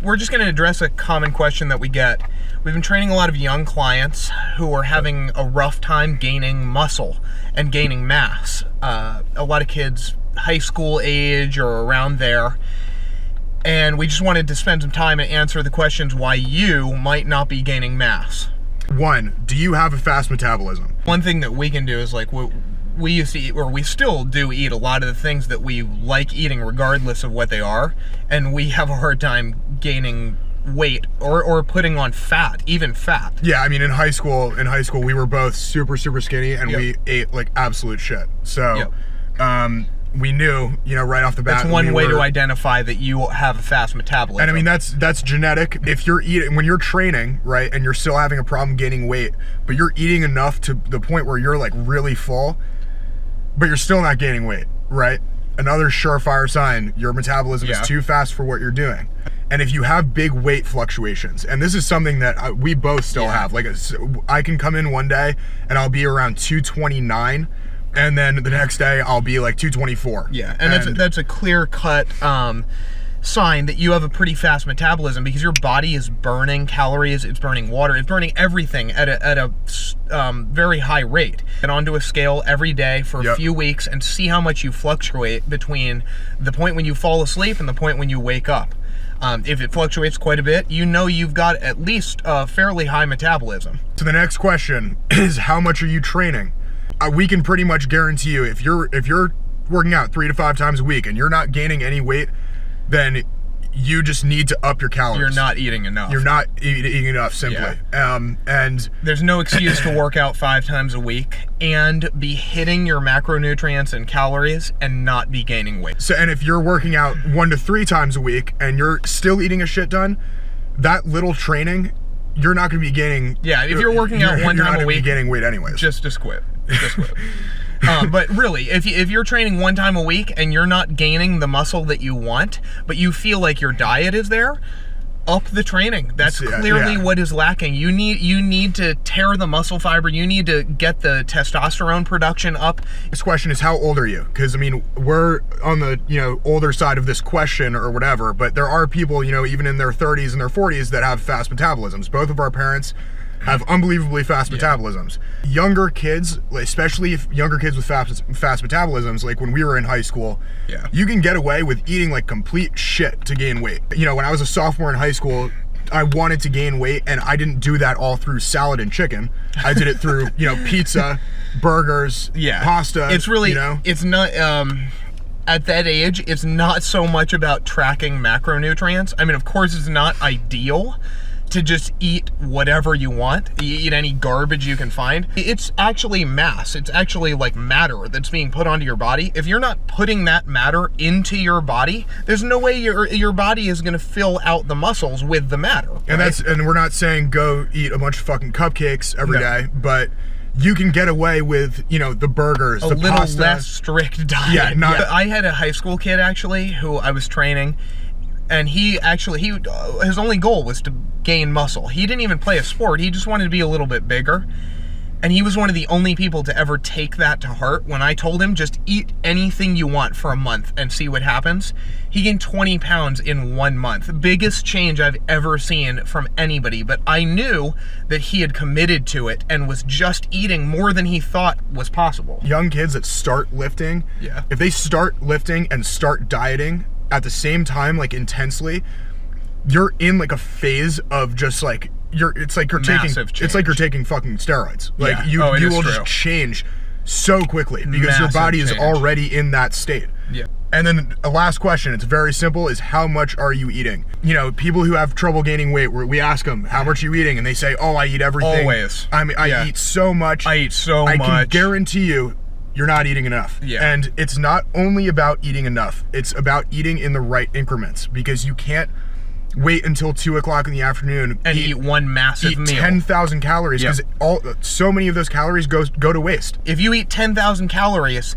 we're just going to address a common question that we get. We've been training a lot of young clients who are having a rough time gaining muscle and gaining mass. A lot of kids high school age or around there. And we just wanted to spend some time and answer the questions why you might not be gaining mass. 1, do you have a fast metabolism? One thing that we can do is like we used to eat, or we still do eat a lot of the things that we like eating regardless of what they are, and we have a hard time gaining weight or putting on fat, even fat. Yeah, I mean in high school we were both super skinny and we ate like absolute shit. So we knew, right off the bat. That's one way to identify that you have a fast metabolism. And I mean, that's genetic. If you're eating, when you're training, right, and you're still having a problem gaining weight, but you're eating enough to the point where you're like really full, but you're still not gaining weight, right? Another surefire sign, your metabolism is too fast for what you're doing. And if you have big weight fluctuations, and this is something that we both still have, like I can come in one day and I'll be around 229, and then the next day I'll be like 224. Yeah, and that's a clear-cut sign that you have a pretty fast metabolism, because your body is burning calories, it's burning water, it's burning everything at a very high rate. Get onto a scale every day for a few weeks and see how much you fluctuate between the point when you fall asleep and the point when you wake up. If it fluctuates quite a bit, you've got at least a fairly high metabolism. So the next question is, how much are you training? We can pretty much guarantee you, if you're working out 3 to 5 times a week and you're not gaining any weight, then you just need to up your calories. You're not eating enough. You're not eating enough, simply. And there's no excuse to work out 5 times a week and be hitting your macronutrients and calories and not be gaining weight. So, and if you're working out 1 to 3 times a week and you're still eating a shit ton, that little training, you're not going to be gaining. Yeah, if you're working out 1 time a week, be gaining weight anyways. Just quit. Just quit. But really, if you're training 1 time a week and you're not gaining the muscle that you want, but you feel like your diet is there, up the training. That's clearly what is lacking. You need to tear the muscle fiber. You need to get the testosterone production up. This question is, how old are you? Because I mean, we're on the older side of this question or whatever, but there are people even in their 30s and their 40s that have fast metabolisms. Both of our parents have unbelievably fast metabolisms. Younger kids, especially if younger kids with fast metabolisms, like when we were in high school, you can get away with eating like complete shit to gain weight. When I was a sophomore in high school, I wanted to gain weight, and I didn't do that all through salad and chicken. I did it through pizza, burgers, pasta. It's really it's not at that age, it's not so much about tracking macronutrients. I mean, of course it's not ideal to just eat whatever you want, eat any garbage you can find. It's actually mass. It's actually like matter that's being put onto your body. If you're not putting that matter into your body, there's no way your body is gonna fill out the muscles with the matter. Right? And we're not saying go eat a bunch of fucking cupcakes every day, but you can get away with, the burgers, the pasta. A little less strict diet. I had a high school kid actually who I was training, and his only goal was to gain muscle. He didn't even play a sport. He just wanted to be a little bit bigger. And he was one of the only people to ever take that to heart. When I told him, just eat anything you want for a month and see what happens, he gained 20 pounds in 1 month. Biggest change I've ever seen from anybody. But I knew that he had committed to it and was just eating more than he thought was possible. Young kids that start lifting, if they start lifting and start dieting at the same time, like intensely, you're in like a phase of just like it's like you're taking fucking steroids. Like you will just change so quickly because your body is already in that state. And then a last question, it's very simple, is how much are you eating? People who have trouble gaining weight, we ask them, how much are you eating? And they say, oh, I eat everything. Always. I mean, I eat so much. I can guarantee you're not eating enough. And it's not only about eating enough, it's about eating in the right increments, because you can't wait until 2 o'clock in the afternoon and eat one massive meal. 10,000 calories, because so many of those calories go to waste. If you eat 10,000 calories,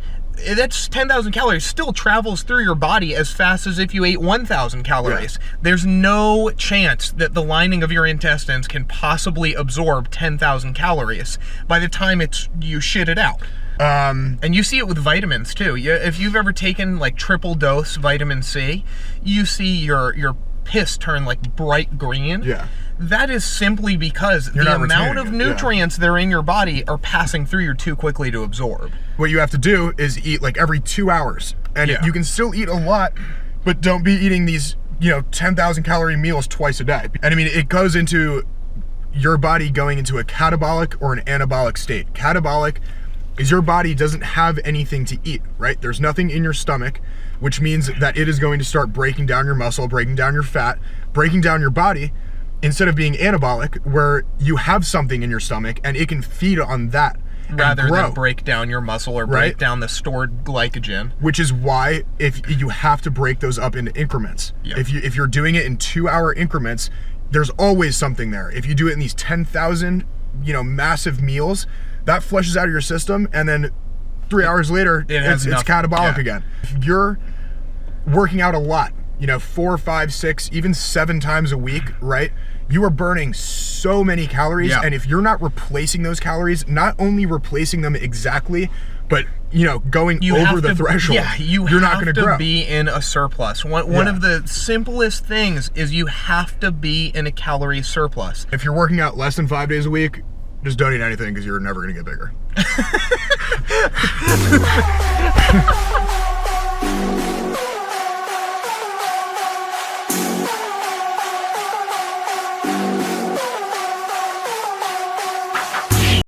that's 10,000 calories still travels through your body as fast as if you ate 1,000 calories. There's no chance that the lining of your intestines can possibly absorb 10,000 calories by the time you shit it out. And you see it with vitamins too. If you've ever taken like triple dose vitamin C, you see your piss turn like bright green. Yeah. That is simply because the amount of nutrients that are in your body are passing through you too quickly to absorb. What you have to do is eat like every 2 hours. And you can still eat a lot, but don't be eating these, 10,000 calorie meals twice a day. And I mean, it goes into your body going into a catabolic or an anabolic state. Catabolic is your body doesn't have anything to eat, right? There's nothing in your stomach, which means that it is going to start breaking down your muscle, breaking down your fat, breaking down your body, instead of being anabolic, where you have something in your stomach and it can feed on that rather than break down your muscle or break down the stored glycogen. Which is why if you have to break those up into increments. Yep. If you're doing it in 2 hour increments, there's always something there. If you do it in these 10,000, massive meals, that flushes out of your system, and then 3 hours later, it's catabolic again. If you're working out a lot, 4, 5, 6, even 7 times a week, right? You are burning so many calories, and if you're not replacing those calories, not only replacing them exactly, but going over the threshold, you're not going to grow. You have to be in a surplus. One of the simplest things is you have to be in a calorie surplus. If you're working out less than 5 days a week, just don't eat anything because you're never going to get bigger.